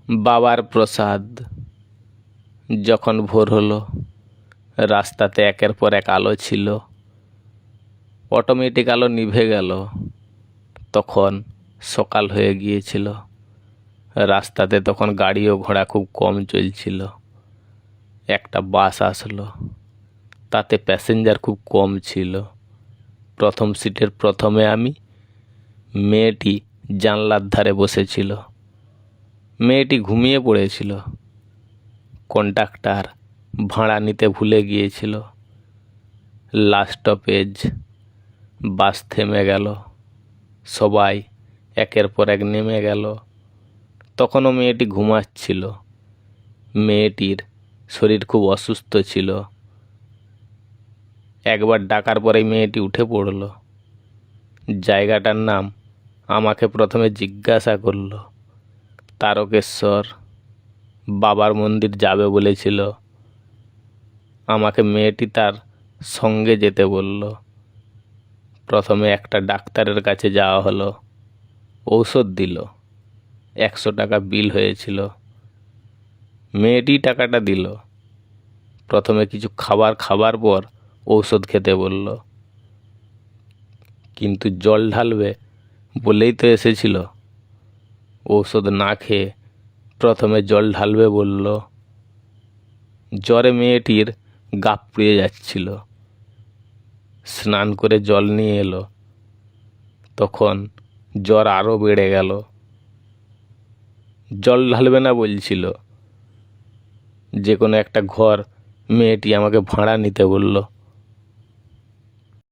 বাবার প্রসাদ। যখন ভোর হলো, রাস্তাতে একের পর এক আলো ছিল। অটোমেটিক আলো নিভে গেল। তখন সকাল হয়ে গিয়েছিল। রাস্তাতে তখন গাড়ি ও ঘোড়া খুব কম চলছিল। একটা বাস আসলো, তাতে প্যাসেঞ্জার খুব কম ছিল। প্রথম সিটের প্রথমে আমি। মেয়েটি জানলার ধারে বসেছিল। মেয়েটি ঘুমিয়ে পড়েছিল। কন্ডাক্টর ভাড়া নিতে ভুলে গিয়েছিল। লাস্ট স্টপেজ, বাস থেমে গেল। সবাই একের পর এক নেমে গেল। তখনও মেয়েটি ঘুমাচ্ছিল। মেয়েটির শরীর খুব অসুস্থ ছিল। একবার ডাকার পরেই মেয়েটি উঠে পড়ল। জায়গাটার নাম আমাকে প্রথমে জিজ্ঞাসা করল। তারকেশ্বর। বাবার মন্দির যাবে বলেছিল। আমাকে মেয়েটি তার সঙ্গে যেতে বলল। প্রথমে একটা ডাক্তারের কাছে যাওয়া হলো। ঔষধ দিল। 100 টাকা বিল হয়েছিল। মেয়েটি টাকাটা দিল। প্রথমে কিছু খাবার পর ঔষধ খেতে বলল। কিন্তু জল ঢালবে বলেই তো এসেছিল। ঔষধ না খেয়ে প্রথমে জল ঢালবে বলল। জ্বরে মেয়েটির গা পুড়ে যাচ্ছিল। স্নান করে জল নিয়ে এলো। তখন জ্বর আরও বেড়ে গেল। জল ঢালবে না বলছিল। যে কোনো একটা ঘর মেয়েটি আমাকে ভাড়া নিতে বলল।